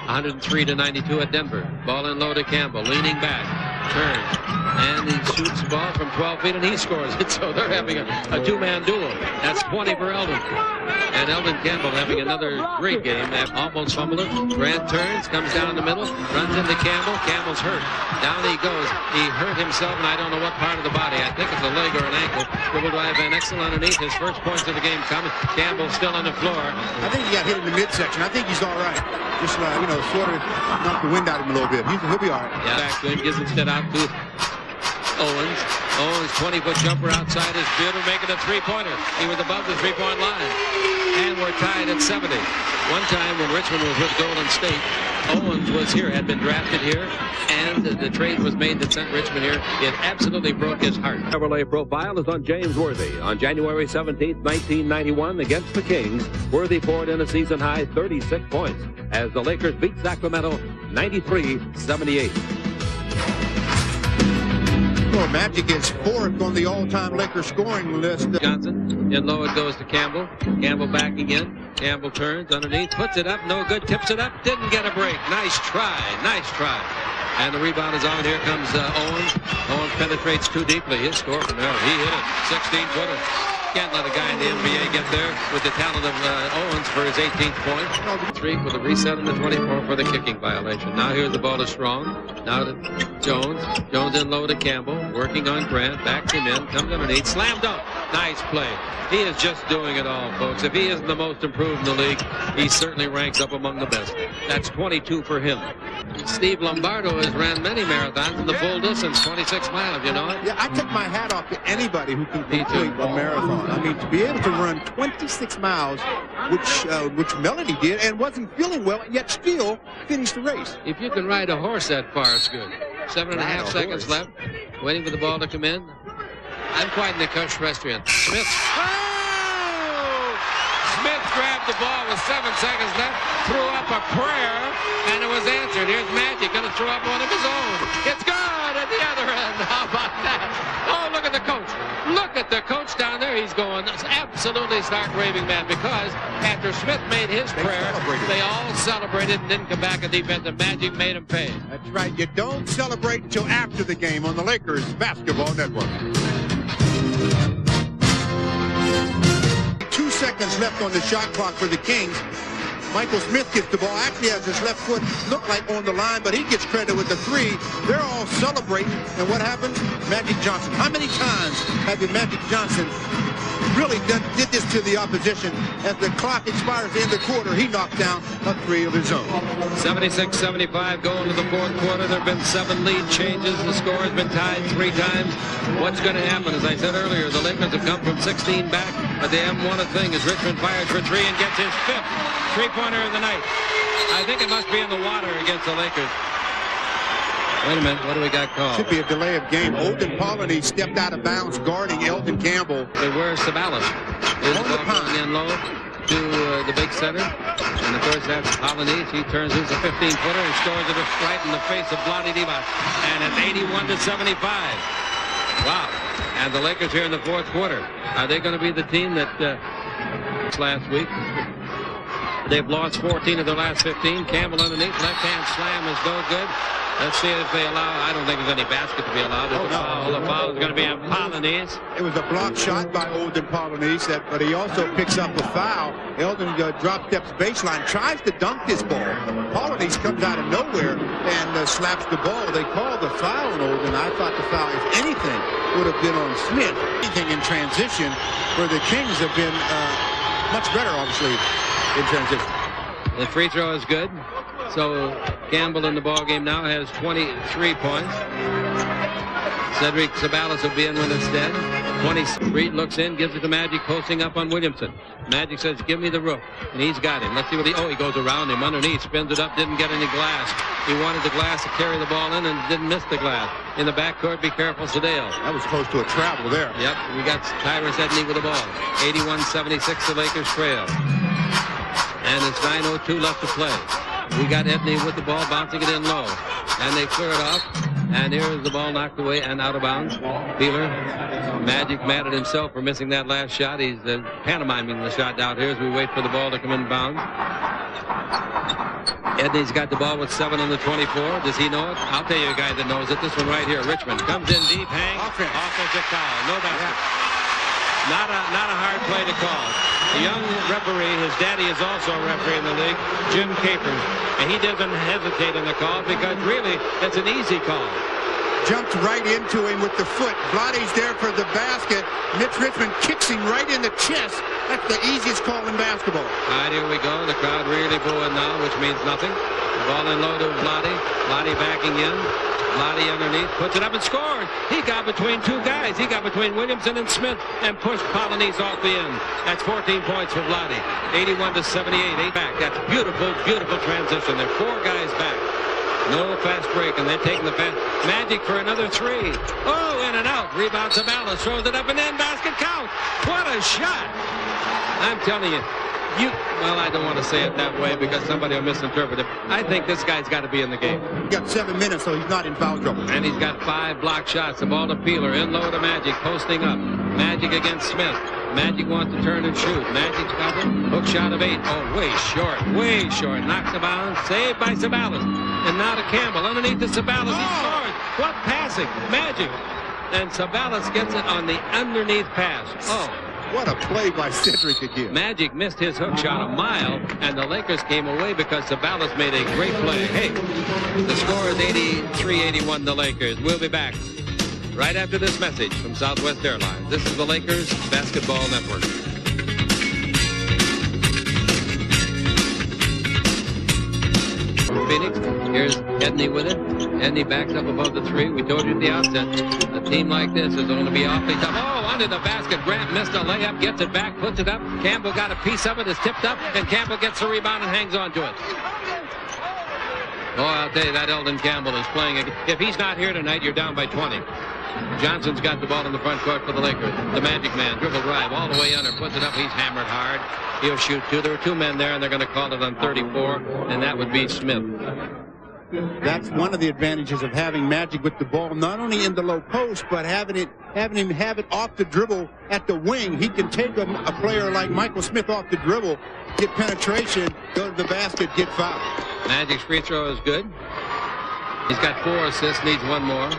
103-92 at Denver. Ball in low to Campbell, leaning back. turns, and he shoots the ball from 12 feet, and he scores it. So they're having a two-man duel. That's 20 for Eldon. And Eldon Campbell having another great game. They almost fumbled it. Grant turns, comes down the middle, runs into Campbell. Campbell's hurt. Down he goes. He hurt himself, and I don't know what part of the body. I think it's a leg or an ankle. Dribble drive Van Exel underneath. His first points of the game coming. Campbell still on the floor. I think he got hit in the midsection. I think he's all right. Just, sort of knocked the wind out of him a little bit. He'll be all right. Yeah, back to him. Gives instead out to Owens. Owens, 20-foot jumper outside his fielder, making a three-pointer. He was above the three-point line. And we're tied at 70. One time when Richmond was with Golden State, Owens was here, had been drafted here, and the trade was made that sent Richmond here. It absolutely broke his heart. Chevrolet Profile is on James Worthy. On January 17, 1991, against the Kings, Worthy poured in a season-high 36 points as the Lakers beat Sacramento 93-78. Well, Magic is fourth on the all-time Lakers scoring list. Johnson, in low it goes to Campbell. Campbell back again. Campbell turns underneath, puts it up, no good, tips it up, didn't get a break. Nice try, nice try. And the rebound is on. Here comes Owens. Owens penetrates too deeply. He'll score from there. He hit it, 16-footer. Can't let a guy in the NBA get there with the talent of Owens for his 18th point. 3 with a reset in the 24 for the kicking violation. Now here's the ball to Strong. Now to Jones. Jones in low to Campbell. Working on Grant. Backs him in. Comes underneath. Slam dunk. Nice play. He is just doing it all, folks. If he isn't the most improved in the league, he certainly ranks up among the best. That's 22 for him. Steve Lombardo has ran many marathons in the full distance, 26 miles, you know it? Yeah, I take my hat off to anybody who can complete a marathon. I mean, to be able to run 26 miles, which Melody did, and wasn't feeling well, and yet still finished the race. If you can ride a horse that far, it's good. 7.5 seconds left, waiting for the ball to come in. I'm quite an equestrian. Smith. Oh! Smith grabbed the ball with 7 seconds left, threw up a prayer, and it was answered. Here's Magic going to throw up one of his own. It's good at the other end. How about that? Oh, look at the coach. Look at the coach down there. He's going absolutely stark raving mad because after Smith made his prayer, they all celebrated and didn't come back and defensive. Magic made them pay. That's right. You don't celebrate until after the game on the Lakers Basketball Network. 2 seconds left on the shot clock for the Kings. Michael Smith gets the ball, actually has his left foot look like on the line, but he gets credit with the three. They're all celebrating, and what happens? Magic Johnson. How many times have the Magic Johnson really did this to the opposition? As the clock expires at the end of the quarter, he knocked down a three of his own. 76-75 going to the fourth quarter. There have been 7 lead changes. The score has been tied 3 times. What's going to happen? As I said earlier, the Lakers have come from 16 back, but they haven't won a thing as Richmond fires for 3 and gets his 5th three-pointer of the night. I think it must be in the water against the Lakers. Wait a minute, what do we got called? Should be a delay of game. Olden Pollard stepped out of bounds guarding Eldon Campbell. They wear Sabalas. Here's the ball coming in low to the big center. And of course that's Polynice. He turns loose a 15-footer and scores it right in the face of Vlade Divac. And it's 81-75. Wow. And the Lakers here in the fourth quarter. Are they going to be the team that last week? They've lost 14 of their last 15. Campbell underneath. Left-hand slam is no good. Let's see if they allow. I don't think there's any basket to be allowed. There's a foul. The foul is going to be on Polynice. It was a block shot by Olden Polynice, but he also picks up a foul. Eldon drop steps baseline, tries to dunk this ball. Polynice comes out of nowhere and slaps the ball. They call the foul on Olden. I thought the foul, if anything, would have been on Smith. Anything in transition, where the Kings have been much better, obviously, in transition. The free throw is good. So Campbell in the ball game now has 23 points. Cedric Sabalas will be in when it's dead. 20. Reed looks in, gives it to Magic, posting up on Williamson. Magic says, give me the roof. And he's got him. Let's see what he goes around him underneath, spins it up, didn't get any glass. He wanted the glass to carry the ball in and didn't miss the glass. In the backcourt, be careful, Sedale. That was close to a travel there. Yep, we got Tyrus Edney with the ball. 81-76, the Lakers trail. And it's 9:02 left to play. We got Edney with the ball, bouncing it in low. And they clear it off. And here's the ball knocked away and out of bounds. Beeler, Magic mad at himself for missing that last shot. He's pantomiming the shot out here as we wait for the ball to come in bounds. Edney's got the ball with 7 on the 24. Does he know it? I'll tell you a guy that knows it. This one right here. Richmond comes in deep, hangs. Offensive foul. No basket. Not a hard play to call. The young referee, his daddy is also a referee in the league, Jim Capers, and he doesn't hesitate in the call because really it's an easy call. Jumped right into him with the foot. Vlade's there for the basket. Mitch Richmond kicks him right in the chest. That's the easiest call in basketball. All right, here we go. The crowd really booing now, which means nothing. Ball in low to Vlade. Vlade backing in. Vlade underneath, puts it up and scores. He got between two guys. He got between Williamson and Smith and pushed Polynice off the end. That's 14 points for Vlade. 81-78. 8 back. That's beautiful, beautiful transition. There are 4 guys back. No fast break, and they're taking the fast. Magic for another 3. Oh, in and out. Rebound Sabalas, throws it up and in. Basket count. What a shot. I'm telling you. Well, I don't want to say it that way because somebody will misinterpret it. I think this guy's got to be in the game. He's got 7 minutes, so he's not in foul trouble. And he's got 5 block shots. The ball to Peeler. In low to Magic. Posting up. Magic against Smith. Magic wants to turn and shoot. Magic's got it. Hook shot of 8. Oh, way short. Way short. Knocks the bounce. Saved by Sabalas. And now to Campbell. Underneath the Sabalas. He scores. What passing. Magic. And Sabalas gets it on the underneath pass. Oh. What a play by Cedric again. Magic missed his hook shot a mile, and the Lakers came away because Sabalas made a great play. Hey, the score is 83-81, the Lakers. We'll be back right after this message from Southwest Airlines. This is the Lakers Basketball Network. Phoenix, here's Edney with it. Edney backs up above the 3. We told you at the outset, a team like this is going to be awfully tough. Oh, under the basket. Grant missed a layup, gets it back, puts it up. Campbell got a piece of it, is tipped up, and Campbell gets the rebound and hangs on to it. Oh, I'll tell you, that Eldon Campbell is playing. If he's not here tonight, you're down by 20. Johnson's got the ball in the front court for the Lakers. The Magic Man, dribble drive all the way under, puts it up. He's hammered hard. He'll shoot 2. There were 2 men there, and they're going to call it on 34, and that would be Smith. That's one of the advantages of having Magic with the ball, not only in the low post, but having him have it off the dribble at the wing. He can take a player like Michael Smith off the dribble, get penetration, go to the basket, get fouled. Magic's free throw is good. He's got 4 assists, needs 1 more.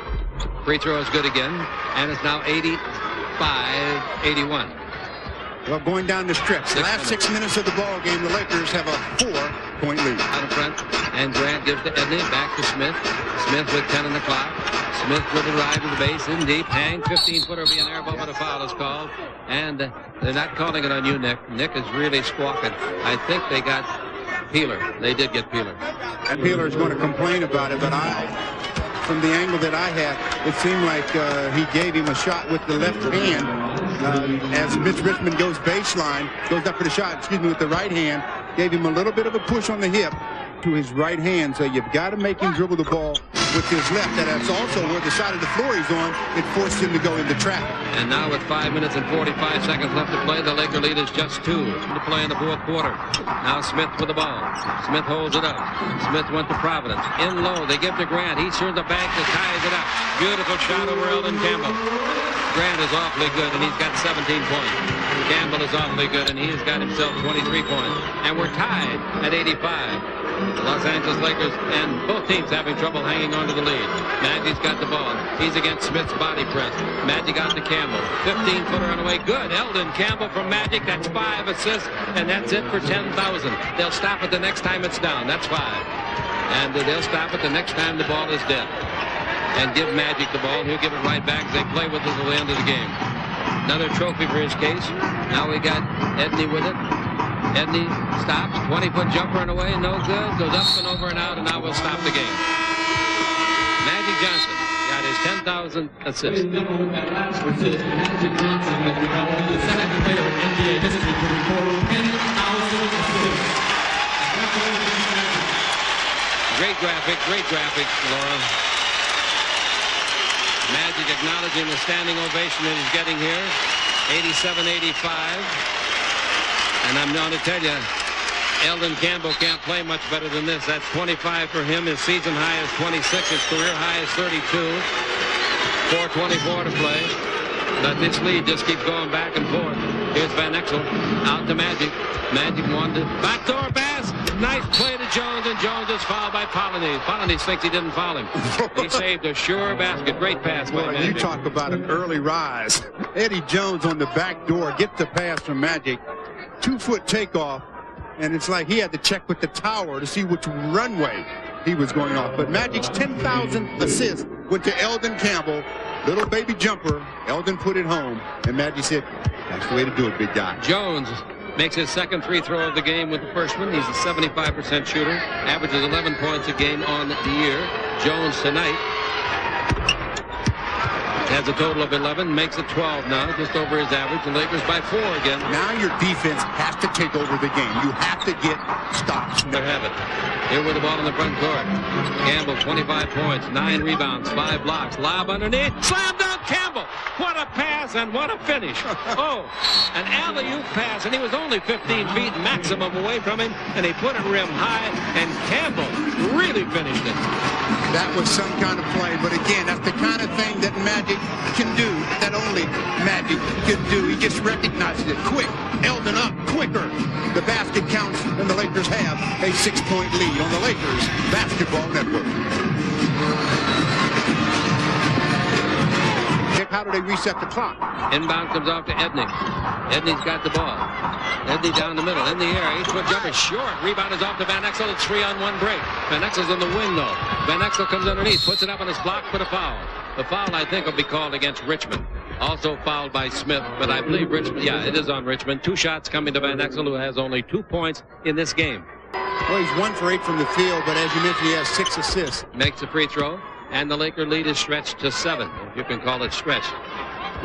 Free throw is good again, and it's now 85-81. Well, going down the stretch, the last 6 minutes of the ball game, the Lakers have a 4-point lead. Out in front, and Grant gives to Edney, back to Smith. Smith with 10 on the clock. Smith dribble drive to the base, in deep, hang, 15-footer will be an air ball, but a foul is called. And they're not calling it on you, Nick. Nick is really squawking. I think they got Peeler. They did get Peeler. And Peeler is going to complain about it, but from the angle that I had, it seemed like he gave him a shot with the left hand. As Mitch Richmond goes baseline, goes up for the shot, with the right hand, gave him a little bit of a push on the hip to his right hand. So you've got to make him dribble the ball with his left. And that's also where the side of the floor he's on, it forced him to go into traffic. And now with 5 minutes and 45 seconds left to play, the Laker lead is just 2 to play in the 4th quarter. Now Smith with the ball. Smith holds it up. Smith went to Providence. In low, they give to Grant. He turns the bank and ties it up. Beautiful shot over Eldon Campbell. Grant is awfully good, and he's got 17 points. Campbell is awfully good, and he's got himself 23 points. And we're tied at 85. The Los Angeles Lakers and both teams having trouble hanging on to the lead. Magic's got the ball. He's against Smith's body press. Magic out to Campbell. 15-footer on the way. Good. Eldon Campbell from Magic. That's 5 assists, and that's it for 10,000. They'll stop it the next time it's down. That's 5. And they'll stop it the next time the ball is dead. And give Magic the ball. He'll give it right back as they play with it until the end of the game. Another trophy for his case. Now we got Edney with it. Edney stops. 20-foot jumper on the way. No good. Goes up and over and out, and now we'll stop the game. Magic Johnson got his 10,000th assist. Magic Johnson has become the second player in NBA history to record 10,000 assists. Great graphic, Laura. Magic acknowledging the standing ovation that he's getting here. 87-85. And I'm going to tell you, Eldon Campbell can't play much better than this. That's 25 for him. His season high is 26. His career high is 32. 4:24 to play. But this lead just keeps going back and forth. Here's Van Exel out to Magic. Magic wanted backdoor pass. Nice play to Jones, and Jones is fouled by Polynice. Polynice thinks he didn't foul him. He saved a sure basket. Great pass by Magic. You talk about an early rise. Eddie Jones on the back door gets the pass from Magic. 2-foot takeoff, and it's like he had to check with the tower to see which runway he was going off. But Magic's 10,000th assist went to Eldon Campbell. Little baby jumper. Eldon put it home, and Magic said, "That's the way to do it, big guy." Jones makes his second free throw of the game with the first one. He's a 75% shooter. Averages 11 points a game on the year. Jones tonight has a total of 11. Makes it 12 now, just over his average. The Lakers by 4 again. Now your defense has to take over the game. You have to get stops. They have it. Here with the ball in the front court. Campbell, 25 points, 9 rebounds, 5 blocks. Lob underneath. Slam dunk Campbell. What a pass and what a finish. Oh, an alley-oop pass, and he was only 15 feet maximum away from him, and he put it rim high, and Campbell really finished it. That was some kind of play, but again, that's the kind of thing that Magic can do, that only Magic can do. He just recognizes it quick. Eldon up quicker. The basket counts, and the Lakers have a 6-point lead on the Lakers Basketball Network. How do they reset the clock? Inbound comes off to Edney. Edney's got the ball. Edney down the middle, in the air. 8-foot jumper short. Rebound is off to Van Exel. It's 3-on-1 break. Van Exel's in the wing, though. Van Exel comes underneath, puts it up on his block, put a foul. The foul, I think, will be called against Richmond. Also fouled by Smith, but I believe Richmond, yeah, it is on Richmond. 2 shots coming to Van Exel, who has only 2 points in this game. Well, he's 1 for 8 from the field, but as you mentioned, he has 6 assists. Makes a free throw, and the Laker lead is stretched to 7, if you can call it stretched.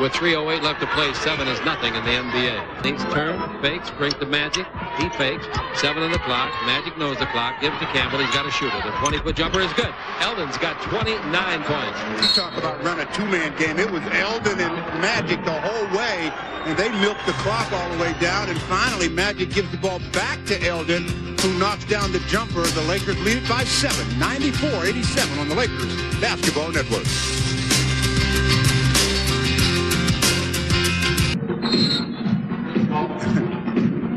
With 3:08 left to play, 7 is nothing in the NBA. He's turned, fakes, brings to Magic. He fakes. 7 on the clock. Magic knows the clock. Gives to Campbell. He's got a shooter. The 20-foot jumper is good. Eldon's got 29 points. You talk about run a 2-man game. It was Eldon and Magic the whole way, and they milked the clock all the way down. And finally, Magic gives the ball back to Eldon, who knocks down the jumper. The Lakers lead it by 7, 94-87 on the Lakers Basketball Network.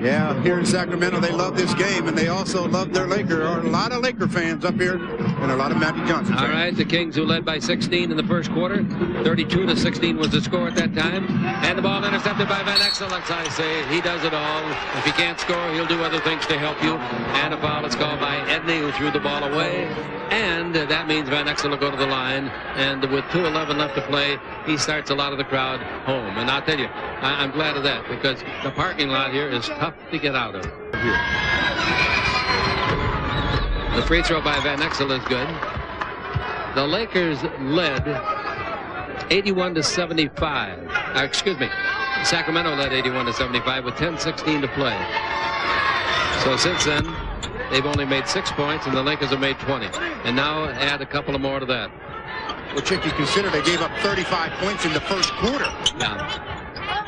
Yeah, here in Sacramento, they love this game, and they also love their Laker. There are a lot of Laker fans up here, and a lot of Magic Johnson fans. All right, the Kings, who led by 16 in the first quarter. 32-16 was the score at that time. And the ball intercepted by Van Exel. Like I say, he does it all. If he can't score, he'll do other things to help you. And a foul is called by Edney, who threw the ball away. And that means Van Exel will go to the line. And with 2:11 left to play, he starts a lot of the crowd home. And I'll tell you, I'm glad of that, because the parking lot here is tough to get out of. The free throw by Van Exel is good. The Lakers led 81-75. Excuse me. Sacramento led 81-75 with 10:16 to play. So since then, they've only made 6 points, and the Lakers have made 20. And now add a couple of more to that. Well, Chick, you consider they gave up 35 points in the first quarter. Yeah.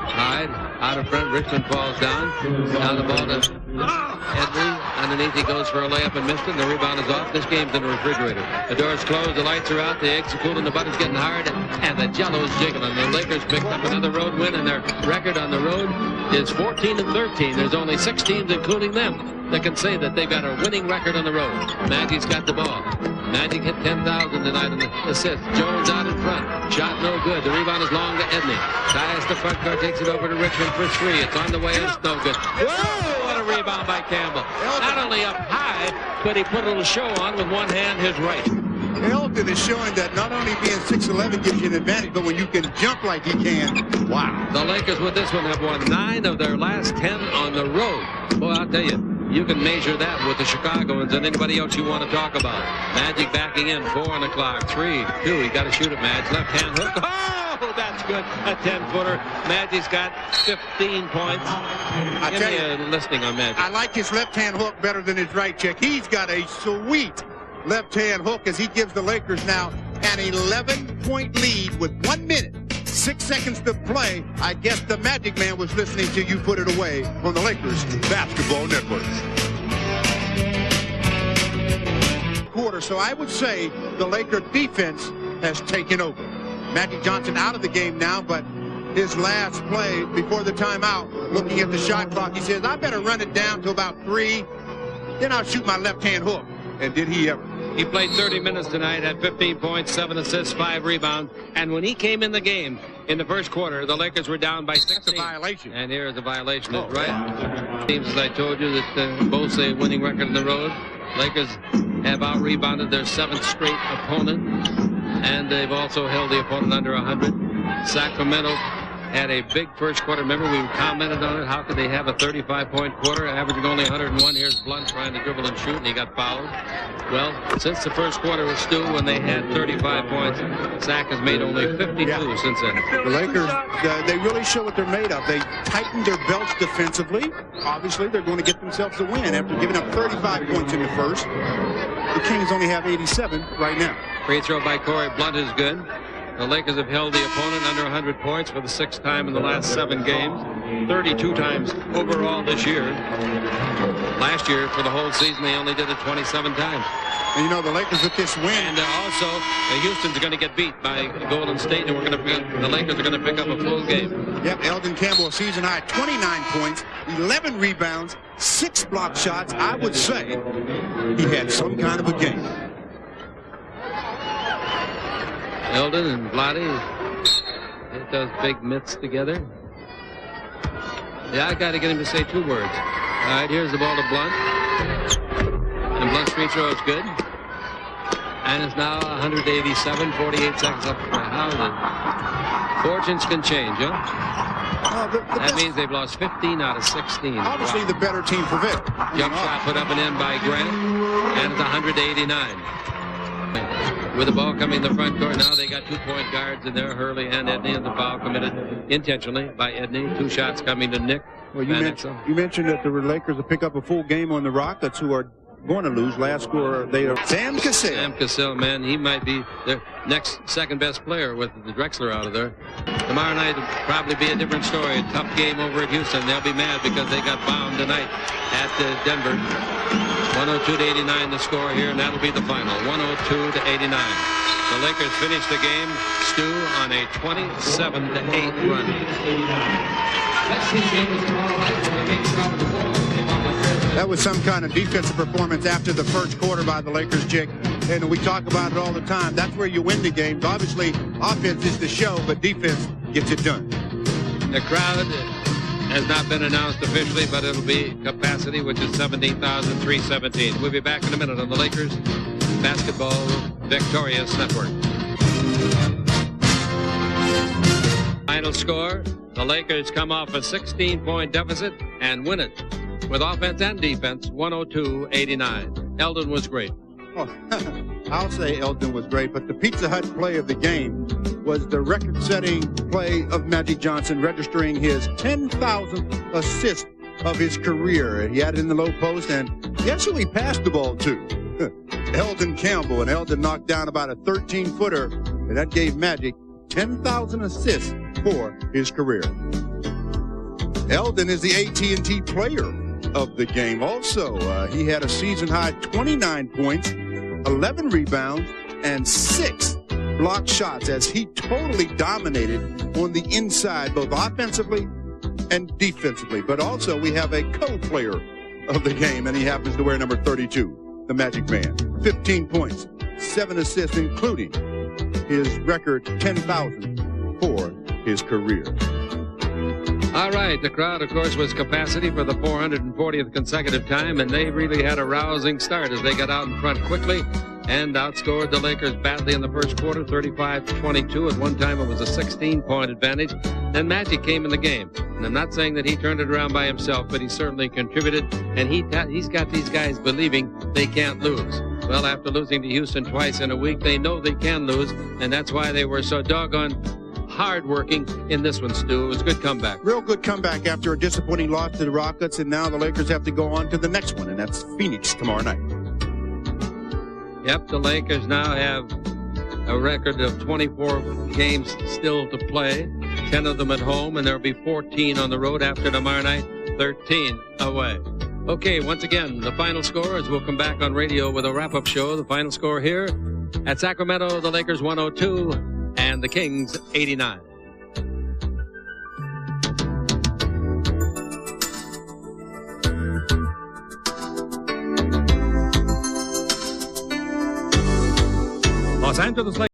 Hyde out of front. Richmond falls down. Now the ball to Edney. Underneath, he goes for a layup and missed it, and the rebound is off. This game's in the refrigerator. The door's closed, the lights are out, the eggs are cooling, the butter's getting hard, and the jello's jiggling. The Lakers picked up another road win, and their record on the road is 14-13. There's only 6 teams, including them, that can say that they've got a winning record on the road. Magic's got the ball. Magic hit 10,000 tonight in the assist. Jones out in front. Shot no good. The rebound is long to Edney. Tyus the front court, takes it over to Richmond for 3. It's on the way, and it's no good. Whoa! What a rebound by Campbell. Not only up high, but he put a little show on with one hand, his right. Eldon is showing that not only being 6'11" gives you an advantage, but when you can jump like he can, wow. The Lakers with this one have won 9 of their last 10 on the road. Boy, I'll tell you, you can measure that with the Chicagoans and anybody else you want to talk about. Magic backing in, 4 on the clock, 3, 2. He got to shoot it, Madge. Left hand hook. Oh, that's good. A 10-footer. Magic's got 15 points. I tell you, listening on Magic. I like his left-hand hook better than his right, Chick. He's got a sweet left-hand hook as he gives the Lakers now an 11-point lead with 1 minute, 6 seconds to play. I guess the Magic Man was listening to you put it away on the Lakers Basketball Network. Quarter, so I would say the Laker defense has taken over. Magic Johnson out of the game now, but his last play before the timeout, looking at the shot clock. He says, I better run it down to about 3, then I'll shoot my left-hand hook. And did he ever? He played 30 minutes tonight, had 15 points, 7 assists, 5 rebounds. And when he came in the game in the first quarter, the Lakers were down by 16. That's a violation. And here's the violation. That's right. Teams, as I told you, that both a winning record on the road. Lakers have out-rebounded their 7th straight opponent. And they've also held the opponent under 100. Sacramento had a big first quarter. Remember, we commented on it. How could they have a 35-point quarter, averaging only 101? Here's Blunt trying to dribble and shoot, and he got fouled. Well, since the first quarter was Stu, when they had 35 points, Sac has made only 52 since then. The Lakers, they really show what they're made of. They tightened their belts defensively. Obviously, they're going to get themselves a win after giving up 35 points in the first. The Kings only have 87 right now. Free throw by Corey Blunt is good. The Lakers have held the opponent under 100 points for the 6th time in the last 7 games, 32 times overall this year. Last year, for the whole season, they only did it 27 times. And you know, the Lakers with this win. And also, Houston's going to get beat by Golden State, and the Lakers are going to pick up a full game. Yep, Eldon Campbell, a season high, 29 points, 11 rebounds, 6 block shots. I would say he had some kind of a game. Eldon and Vlade hit those big mitts together. Yeah, I got to get him to say 2 words. All right, here's the ball to Blunt. And Blunt's free throw is good. And it's now 187, 48 seconds up. How the fortunes can change, huh? That means they've lost 15 out of 16. Obviously, the better team prevailed. Jump shot put up and in by Grant. And it's 189. With the ball coming in the front court, now they got 2-point guards in there, Hurley and Edney, and the foul committed intentionally by Edney. 2 shots coming to Nick. Well, you mentioned that the Lakers will pick up a full game on the Rockets, who are going to lose. Last score, they are Sam Cassell. Sam Cassell, man, he might be their next second-best player with the Drexler out of there. Tomorrow night will probably be a different story. A tough game over at Houston. They'll be mad because they got bombed tonight at Denver. 102-89 the score here, and that'll be the final. 102-89. The Lakers finish the game, Stu, on a 27-8 run. That was some kind of defensive performance after the first quarter by the Lakers, Jake. And we talk about it all the time. That's where you win the games. Obviously, offense is the show, but defense gets it done. The crowd has not been announced officially, but it'll be capacity, which is 17,317. We'll be back in a minute on the Lakers Basketball Victorious Network. Final score, the Lakers come off a 16-point deficit and win it with offense and defense, 102-89. Eldon was great. Oh, I'll say Eldon was great, but the Pizza Hut play of the game was the record-setting play of Magic Johnson, registering his 10,000th assist of his career. He had it in the low post, and guess who he passed the ball to? Eldon Campbell, and Eldon knocked down about a 13-footer, and that gave Magic 10,000 assists for his career. Eldon is the AT&T player of the game. Also, he had a season-high 29 points, 11 rebounds, and 6 block shots as he totally dominated on the inside, both offensively and defensively. But also, we have a co-player of the game, and he happens to wear number 32, the Magic Man. 15 points, 7 assists, including his record 10,000 for his career. All right, the crowd, of course, was capacity for the 440th consecutive time, and they really had a rousing start as they got out in front quickly and outscored the Lakers badly in the first quarter, 35-22. At one time, it was a 16-point advantage. Then Magic came in the game. And I'm not saying that he turned it around by himself, but he certainly contributed, and he's got these guys believing they can't lose. Well, after losing to Houston twice in a week, they know they can lose, and that's why they were so doggone hard-working in this one, Stu. It was a good comeback. Real good comeback after a disappointing loss to the Rockets, and now the Lakers have to go on to the next one, and that's Phoenix tomorrow night. Yep, the Lakers now have a record of 24 games still to play, 10 of them at home, and there'll be 14 on the road after tomorrow night, 13 away. Okay, once again, the final score as we'll come back on radio with a wrap-up show. The final score here at Sacramento, the Lakers 102 and the Kings 89. Los Angeles Lakers.